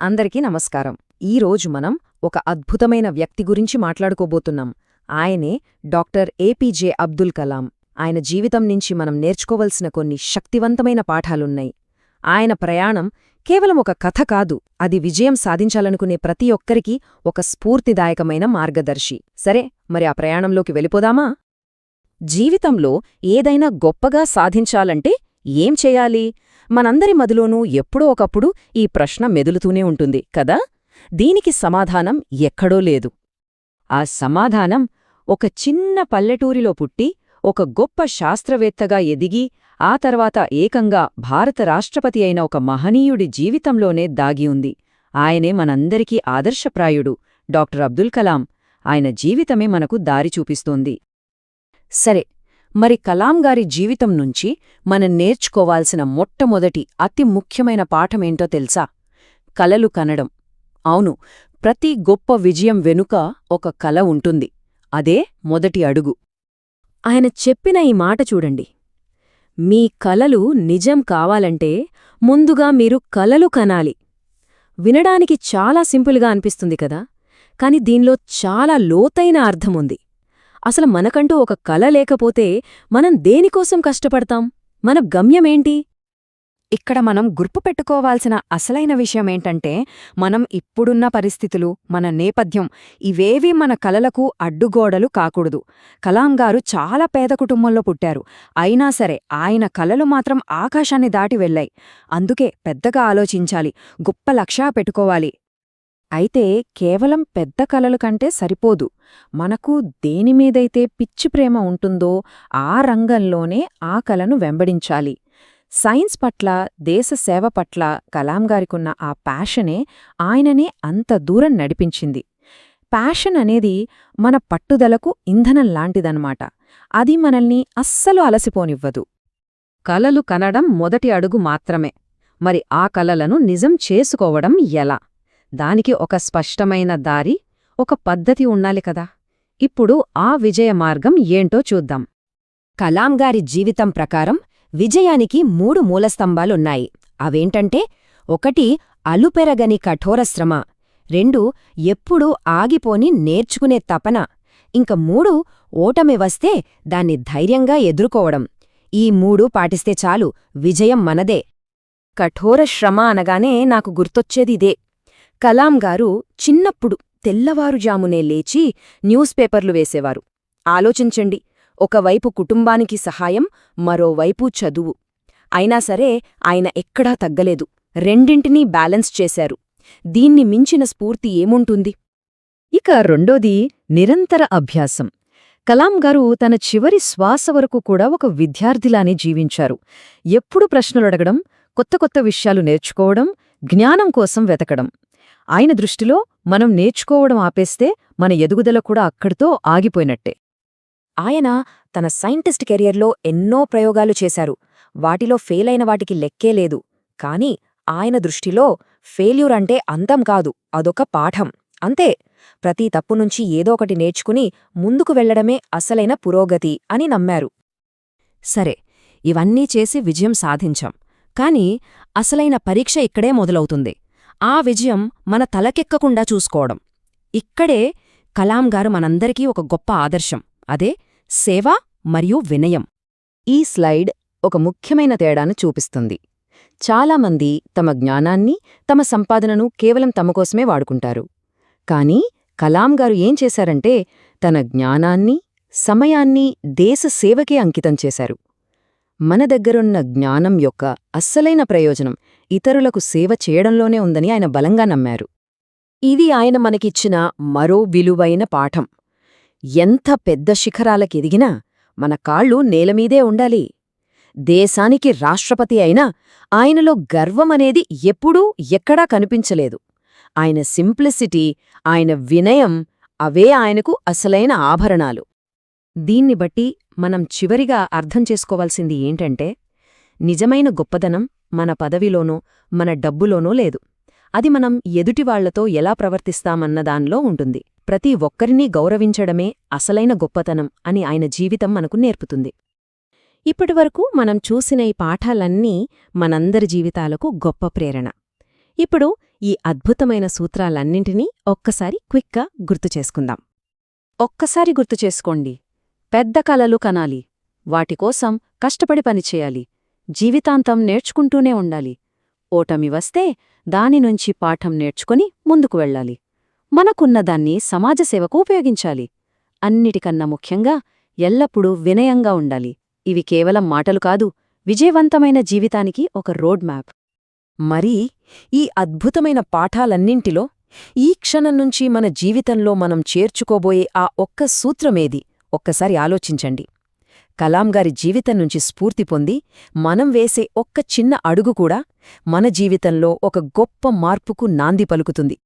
అందరికీ నమస్కారం. ఈరోజు మనం ఒక అద్భుతమైన వ్యక్తి గురించి మాట్లాడుకోబోతున్నాం. ఆయనే డాక్టర్ ఏపీజే అబ్దుల్ కలాం. ఆయన జీవితం నుంచి మనం నేర్చుకోవలసిన కొన్ని శక్తివంతమైన పాఠాలున్నాయి. ఆయన ప్రయాణం కేవలం ఒక కథ కాదు, అది విజయం సాధించాలనుకునే ప్రతి ఒక్కరికీ ఒక స్ఫూర్తిదాయకమైన మార్గదర్శి. సరే, మరి ఆ ప్రయాణంలోకి వెళ్ళిపోదామా? జీవితంలో ఏదైనా గొప్పగా సాధించాలంటే ఏం చేయాలి? మనందరి మదిలోనూ ఎప్పుడో ఒకప్పుడు ఈ ప్రశ్న మెదులుతూనే ఉంటుంది కదా. దీనికి సమాధానం ఎక్కడో లేదు. ఆ సమాధానం ఒక చిన్న పల్లెటూరిలో పుట్టి ఒక గొప్ప శాస్త్రవేత్తగా ఎదిగి ఆ తర్వాత ఏకంగా భారత రాష్ట్రపతి అయిన ఒక మహనీయుడి జీవితంలోనే దాగి ఉంది. ఆయనే మనందరికీ ఆదర్శప్రాయుడు డాక్టర్ అబ్దుల్ కలాం. ఆయన జీవితమే మనకు దారి చూపిస్తోంది. సరే, మరి కలాం గారి జీవితం నుంచి మనం నేర్చుకోవాల్సిన మొట్టమొదటి అతి ముఖ్యమైన పాఠమేంటో తెలుసా? కలలు కనడం. అవును, ప్రతి గొప్ప విజయం వెనుక ఒక కల ఉంటుంది. అదే మొదటి అడుగు. ఆయన చెప్పిన ఈ మాట చూడండి. మీ కలలు నిజం కావాలంటే ముందుగా మీరు కలలు కనాలి. వినడానికి చాలా సింపుల్గా అనిపిస్తుంది కదా, కాని దీనిలో చాలా లోతైన అర్థముంది. అసలు మనకంటూ ఒక కల లేకపోతే మనం దేనికోసం కష్టపడతాం? మన గమ్యమేంటి? ఇక్కడ మనం గుర్తుపెట్టుకోవాల్సిన అసలైన విషయమేంటంటే, మనం ఇప్పుడున్న పరిస్థితులు, మన నేపథ్యం ఇవేవీ మన కలలకు అడ్డుగోడలు కాకూడదు. కలాం గారు చాలా పేద కుటుంబంలో పుట్టారు. అయినా సరే ఆయన కలలు మాత్రం ఆకాశాన్ని దాటి వెళ్లాయి. అందుకే పెద్దగా ఆలోచించాలి, గొప్ప లక్ష్య పెట్టుకోవాలి. అయితే కేవలం పెద్ద కలలు కంటే సరిపోదు. మనకు దేనిమీదైతే పిచ్చి ప్రేమ ఉంటుందో ఆ రంగంలోనే ఆ కలను వెంబడించాలి. సైన్స్ పట్ల, దేశ సేవ పట్ల కలాం గారికున్న ఆ ప్యాషనే ఆయననే అంత దూరం నడిపించింది. ప్యాషన్ అనేది మన పట్టుదలకు ఇంధనం లాంటిదన్నమాట. అది మనల్ని అస్సలు అలసిపోనివ్వదు. కలలు కనడం మొదటి అడుగు మాత్రమే. మరి ఆ కలలను నిజం చేసుకోవడం ఎలా? దానికి ఒక స్పష్టమైన దారి, ఒక పద్ధతి ఉండాలి కదా. ఇప్పుడు ఆ విజయ మార్గం ఏంటో చూద్దాం. కలాం గారి జీవితం ప్రకారం విజయానికి 3 మూలస్తంభాలున్నాయి. అవేంటంటే, 1 అలుపెరగని కఠోర శ్రమ, 2 ఎప్పుడూ ఆగిపోని నేర్చుకునే తపన, ఇంక 3 ఓటమి వస్తే దాన్ని ధైర్యంగా ఎదుర్కోవడం. ఈ 3 పాటిస్తే చాలు, విజయం మనదే. కఠోర శ్రమ అనగానే నాకు గుర్తొచ్చేదిదే. కలాం గారు చిన్నప్పుడు తెల్లవారుజామునే లేచి న్యూస్ పేపర్లు వేసేవారు. ఆలోచించండి, ఒకవైపు కుటుంబానికి సహాయం, మరోవైపు చదువు. అయినా సరే ఆయన ఎక్కడా తగ్గలేదు, రెండింటినీ బ్యాలెన్స్ చేశారు. దీన్ని మించిన స్ఫూర్తి ఏముంటుంది? ఇక రెండోది నిరంతర అభ్యాసం. కలాం గారు తన చివరి శ్వాస వరకు కూడా ఒక విద్యార్థిలానే జీవించారు. ఎప్పుడు ప్రశ్నలడగడం, కొత్త కొత్త విషయాలు నేర్చుకోవడం, జ్ఞానం కోసం వెతకడం. ఆయన దృష్టిలో మనం నేర్చుకోవడం ఆపేస్తే మన ఎదుగుదల కూడా అక్కడితో ఆగిపోయినట్టే. ఆయన తన సైంటిస్ట్ కెరియర్లో ఎన్నో ప్రయోగాలు చేశారు. వాటిలో ఫెయిలైన వాటికి లెక్కే లేదు. కాని ఆయన దృష్టిలో ఫెయిల్యూర్ అంటే అంతం కాదు, అదొక పాఠం అంతే. ప్రతి తప్పునుంచి ఏదో ఒకటి నేర్చుకుని ముందుకు వెళ్లడమే అసలైన పురోగతి అని నమ్మారు. సరే, ఇవన్నీ చేసి విజయం సాధించాం. కాని అసలైన పరీక్ష ఇక్కడే మొదలవుతుంది. ఆ విజయం మన తలకెక్కకుండా చూసుకోవడం. ఇక్కడే కలాం గారు మనందరికీ ఒక గొప్ప ఆదర్శం. అదే సేవ మరియు వినయం. ఈ స్లైడ్ ఒక ముఖ్యమైన తేడాను చూపిస్తుంది. చాలామంది తమ జ్ఞానాన్ని, తమ సంపాదనను కేవలం తమ కోసమే వాడుకుంటారు. కానీ కలాం గారు ఏం చేశారంటే, తన జ్ఞానాన్ని, సమయాన్ని దేశ సేవకే అంకితం చేశారు. మన దగ్గరున్న జ్ఞానం యొక్క అస్సలైన ప్రయోజనం ఇతరులకు సేవ చేయడంలోనే ఉందని ఆయన బలంగా నమ్మారు. ఇది ఆయన మనకిచ్చిన మరో విలువైన పాఠం. ఎంత పెద్ద శిఖరాలకెదిగినా మన కాళ్ళు నేలమీదే ఉండాలి. దేశానికి రాష్ట్రపతి అయినా ఆయనలో గర్వమనేది ఎప్పుడూ ఎక్కడా కనిపించలేదు. ఆయన సింప్లిసిటీ, ఆయన వినయం, అవే ఆయనకు అసలైన ఆభరణాలు. దీన్ని బట్టి మనం చివరిగా అర్థం చేసుకోవాల్సింది ఏంటంటే, నిజమైన గొప్పదనం మన పదవిలోనో, మన డబ్బులోనో లేదు. అది మనం ఎదుటివాళ్లతో ఎలా ప్రవర్తిస్తామన్నదానిలో ఉంటుంది. ప్రతి ఒక్కరినీ గౌరవించడమే అసలైన గొప్పతనం అని ఆయన జీవితం మనకు నేర్పుతుంది. ఇప్పటివరకు మనం చూసిన ఈ పాఠాలన్నీ మనందరి జీవితాలకు గొప్ప ప్రేరణ. ఇప్పుడు ఈ అద్భుతమైన సూత్రాలన్నింటినీ ఒక్కసారి క్విక్గా గుర్తుచేసుకుందాం. ఒక్కసారి గుర్తుచేసుకోండి. పెద్ద కలలు కనాలి, వాటికోసం కష్టపడి పనిచేయాలి, జీవితాంతం నేర్చుకుంటూనే ఉండాలి. ఓటమి వస్తే దానినుంచి పాఠం నేర్చుకుని ముందుకు వెళ్ళాలి. మనకున్నదాన్ని సమాజసేవకు ఉపయోగించాలి. అన్నిటికన్నా ముఖ్యంగా ఎల్లప్పుడూ వినయంగా ఉండాలి. ఇవి కేవలం మాటలు కాదు, విజయవంతమైన జీవితానికి ఒక రోడ్ మ్యాప్. మరి ఈ అద్భుతమైన పాఠాలన్నింటిలో ఈ క్షణం నుంచి మన జీవితంలో మనం చేర్చుకోబోయే ఆ ఒక్క సూత్రమేది ఒక్కసారి ఆలోచించండి. కలాం గారి జీవితం నుంచి స్ఫూర్తి పొంది మనం వేసే ఒక్క చిన్న అడుగు కూడా మన జీవితంలో ఒక గొప్ప మార్పుకు నాంది పలుకుతుంది.